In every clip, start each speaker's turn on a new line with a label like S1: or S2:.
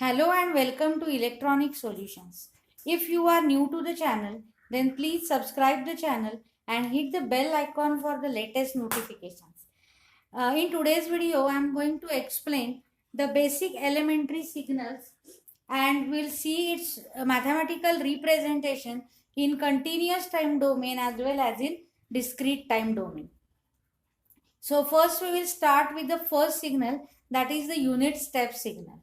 S1: Hello and welcome to Electronic Solutions. If you are new to the channel, then please subscribe the channel and hit the bell icon for the latest notifications. In today's video, I am going to explain the basic elementary signals and we'll see its mathematical representation in continuous time domain as well as in discrete time domain. So first we will start with the first signal, that is the unit step signal.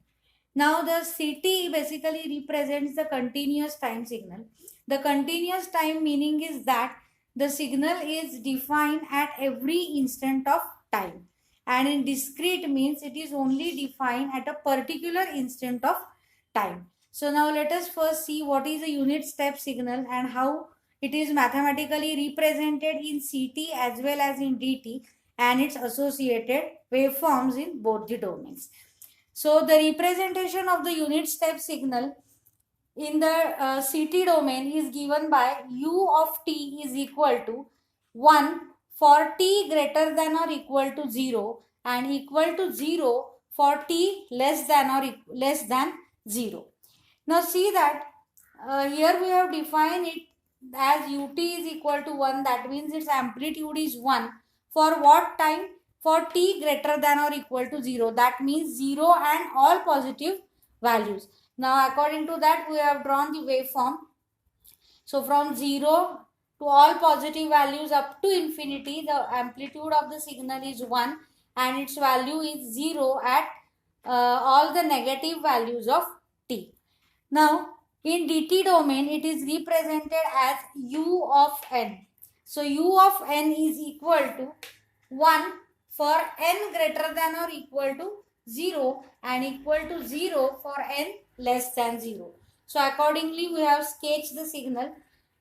S1: Now the CT basically represents the continuous time signal. The continuous time meaning is that the signal is defined at every instant of time, and in discrete means it is only defined at a particular instant of time. So now let us first see what is a unit step signal and how it is mathematically represented in CT as well as in DT and its associated waveforms in both the domains. So the representation of the unit step signal in the CT domain is given by u of t is equal to 1 for t greater than or equal to 0 and equal to 0 for t less than or less than 0. Now see that here we have defined it as ut is equal to 1, that means its amplitude is 1 for what time? For t greater than or equal to 0, that means 0 and all positive values. Now according to that we have drawn the waveform. So from 0 to all positive values up to infinity, the amplitude of the signal is 1 and its value is 0 at all the negative values of t. Now in dt domain it is represented as u of n. So u of n is equal to 1 for n greater than or equal to 0 and equal to 0 for n less than 0. So accordingly we have sketched the signal.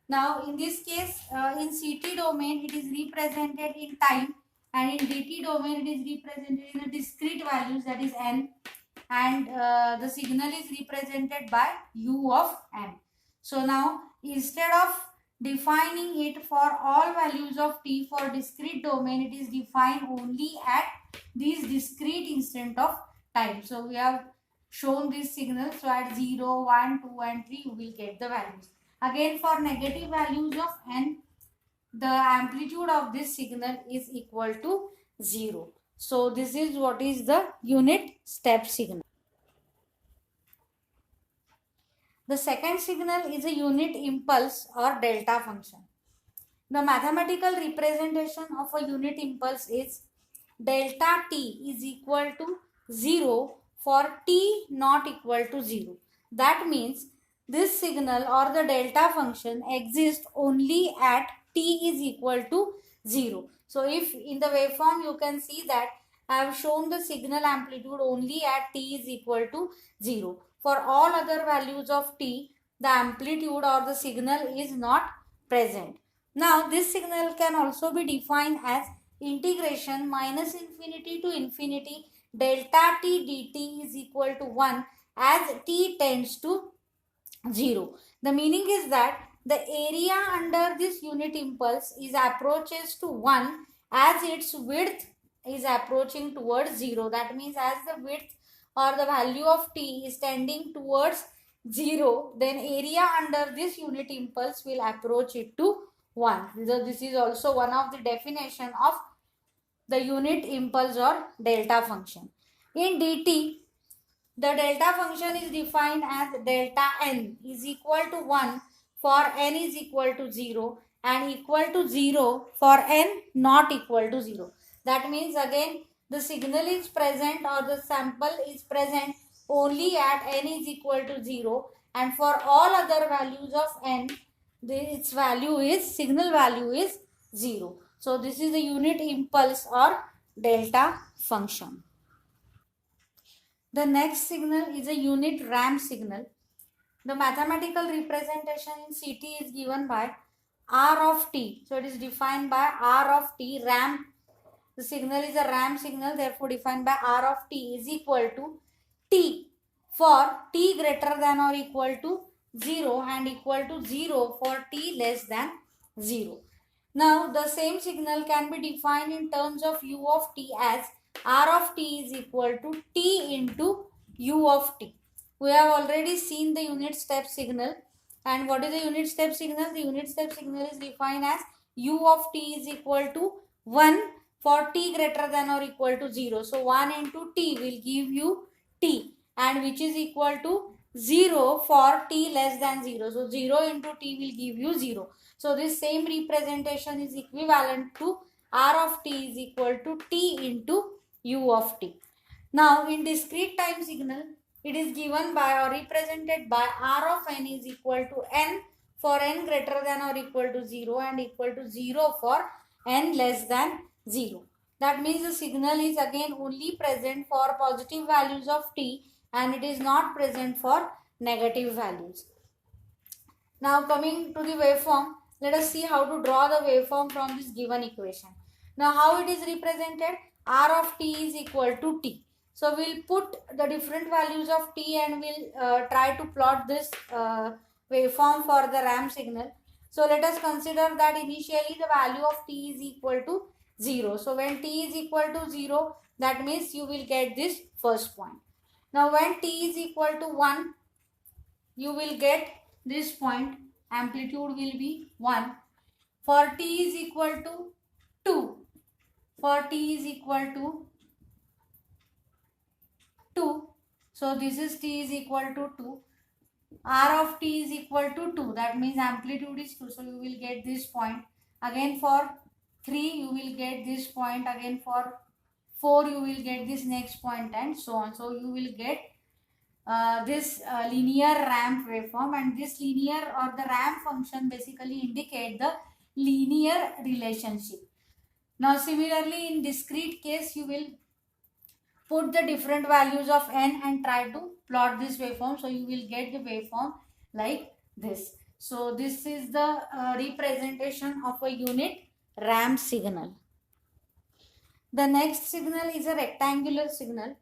S1: Now in this case in CT domain it is represented in time and in DT domain it is represented in a discrete values, that is n, and the signal is represented by u of n. So now instead of defining it for all values of t for discrete domain, it is defined only at these discrete instant of time. So we have shown this signal. So at 0, 1, 2 and 3 we will get the values. Again for negative values of n, the amplitude of this signal is equal to 0. So this is what is the unit step signal. The second signal is a unit impulse or delta function. The mathematical representation of a unit impulse is delta t is equal to 0 for t not equal to 0. That means this signal or the delta function exists only at t is equal to 0. So if in the waveform you can see that I have shown the signal amplitude only at t is equal to 0. For all other values of t, the amplitude or the signal is not present. Now this signal can also be defined as integration minus infinity to infinity delta t dt is equal to 1 as t tends to 0. The meaning is that the area under this unit impulse is approaches to 1 as its width is approaching towards 0. That means as the width or the value of t is tending towards 0, then area under this unit impulse will approach it to 1. So this is also one of the definition of the unit impulse or delta function. In dt, the delta function is defined as delta n is equal to 1 for n is equal to 0 and equal to 0 for n not equal to 0. That means again the signal is present or the sample is present only at n is equal to 0 and for all other values of n its value is signal value is 0. So this is the unit impulse or delta function. The next signal is a unit ramp signal. The mathematical representation in CT is given by R of t. So it is defined by R of t, ramp. The signal is a ramp signal, therefore defined by R of t is equal to t for t greater than or equal to 0 and equal to 0 for t less than 0. Now the same signal can be defined in terms of u of t as R of t is equal to t into u of t. We have already seen the unit step signal. And what is the unit step signal? The unit step signal is defined as u of t is equal to 1 for t greater than or equal to 0. So 1 into t will give you t, and which is equal to 0 for t less than 0. So 0 into t will give you 0. So this same representation is equivalent to r of t is equal to t into u of t. Now in discrete time signal, it is given by or represented by r of n is equal to n for n greater than or equal to 0 and equal to 0 for n less than 0. That means the signal is again only present for positive values of t and it is not present for negative values. Now coming to the waveform, let us see how to draw the waveform from this given equation. Now how it is represented? R of t is equal to t. So we'll put the different values of t and we'll try to plot this waveform for the ramp signal. So let us consider that initially the value of t is equal to 0. So when t is equal to 0, that means you will get this first point. Now when t is equal to 1, you will get this point, amplitude will be 1. For t is equal to 2, for t is equal to 2, so this is t is equal to 2, r of t is equal to 2, that means amplitude is 2, so you will get this point. Again for 3 you will get this point, again for 4 you will get this next point, and so on. So you will get this linear ramp waveform, and this linear or the ramp function basically indicate the linear relationship. Now similarly in discrete case, you will put the different values of n and try to plot this waveform, so you will get the waveform like this. So this is the representation of a unit ramp signal. The next signal is a rectangular signal.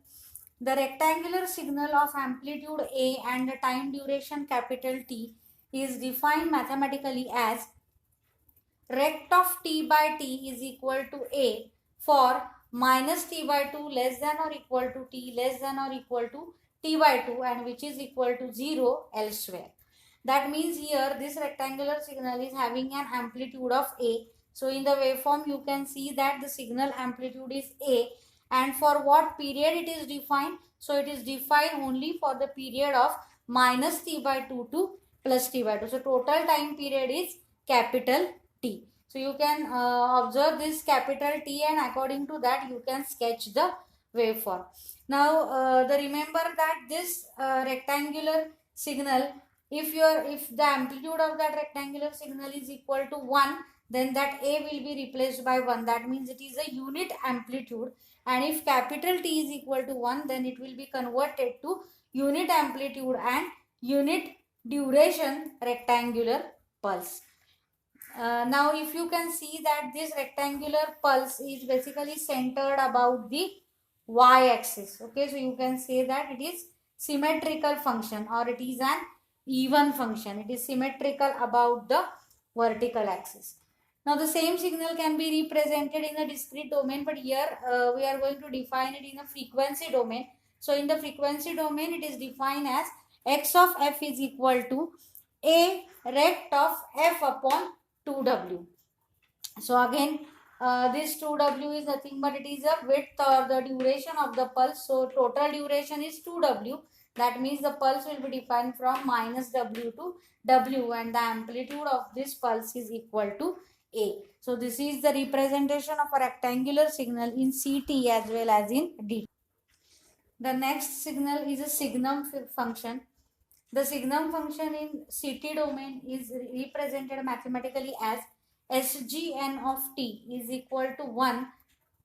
S1: The rectangular signal of amplitude A and the time duration capital T is defined mathematically as rect of T by T is equal to A for minus T by 2 less than or equal to T less than or equal to T by 2, and which is equal to 0 elsewhere. That means here this rectangular signal is having an amplitude of A. So in the waveform you can see that the signal amplitude is A, and for what period it is defined? So it is defined only for the period of minus t by 2 to plus t by 2. So total time period is capital T. So you can observe this capital T, and according to that you can sketch the waveform. Now remember that this rectangular signal, if the amplitude of that rectangular signal is equal to 1, then that A will be replaced by 1. That means it is a unit amplitude, and if capital T is equal to 1, then it will be converted to unit amplitude and unit duration rectangular pulse. Now if you can see that this rectangular pulse is basically centered about the y-axis. Okay, so you can say that it is symmetrical function, or it is an even function. It is symmetrical about the vertical axis. Now the same signal can be represented in a discrete domain, but here we are going to define it in a frequency domain. So in the frequency domain, it is defined as x of f is equal to a rect of f upon 2w. So again this 2w is nothing but it is a width or the duration of the pulse. So total duration is 2w. That means the pulse will be defined from minus w to w, and the amplitude of this pulse is equal to A. So this is the representation of a rectangular signal in CT as well as in DT. The next signal is a signum function. The signum function in CT domain is represented mathematically as Sgn of t is equal to 1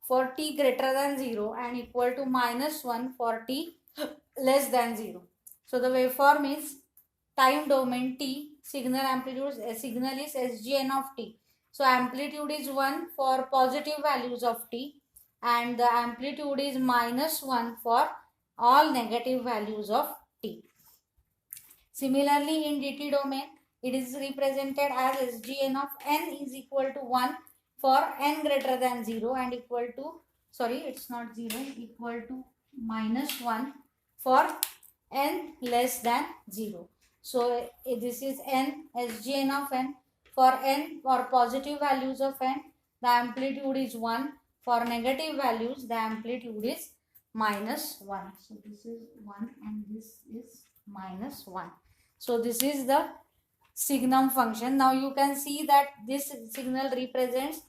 S1: for t greater than 0 and equal to minus 1 for t less than 0. So the waveform is time domain t, signal amplitude signal is Sgn of t. So amplitude is 1 for positive values of t, and the amplitude is minus 1 for all negative values of t. Similarly in dt domain, it is represented as Sgn of n is equal to 1 for n greater than 0 and equal to, sorry, it's not 0, equal to minus 1 for n less than 0. So this is n Sgn of n. For n, for positive values of n, the amplitude is 1. For negative values, the amplitude is minus 1. So this is 1 and this is minus 1. So this is the signum function. Now you can see that this signal represents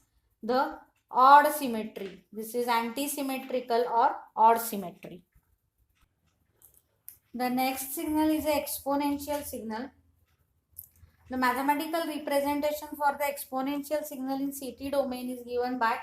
S1: the odd symmetry. This is anti-symmetrical or odd symmetry. The next signal is an exponential signal. The mathematical representation for the exponential signal in CT domain is given by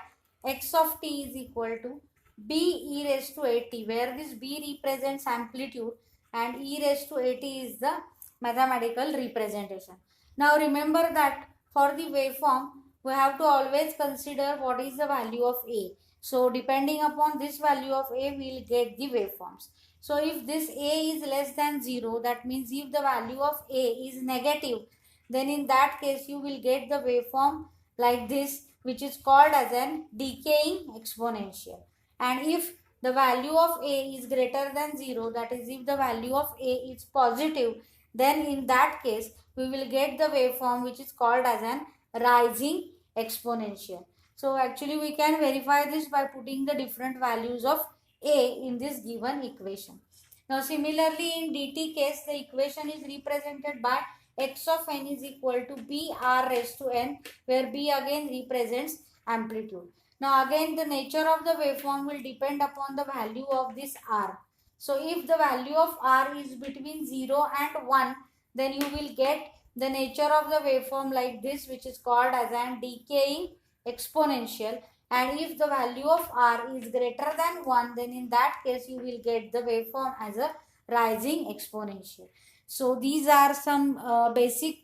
S1: x of t is equal to b e raised to at, where this b represents amplitude and e raised to at is the mathematical representation. Now remember that for the waveform, we have to always consider what is the value of a. So depending upon this value of a, we will get the waveforms. So if this a is less than 0, that means if the value of a is negative, then in that case you will get the waveform like this, which is called as an decaying exponential. And if the value of a is greater than 0, that is if the value of a is positive, then in that case we will get the waveform which is called as an rising exponential. So actually we can verify this by putting the different values of a in this given equation. Now similarly in dt case, the equation is represented by x of n is equal to b r raised to n, where b again represents amplitude. Now again the nature of the waveform will depend upon the value of this r. So if the value of r is between 0 and 1, then you will get the nature of the waveform like this, which is called as an decaying exponential. And if the value of r is greater than 1, then in that case you will get the waveform as a rising exponential. So these are some basic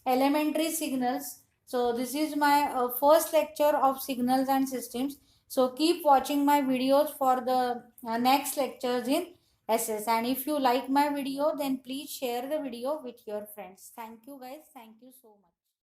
S1: elementary signals. So this is my first lecture of signals and systems. So keep watching my videos for the next lectures in SS. And if you like my video, then please share the video with your friends. Thank you guys. Thank you so much.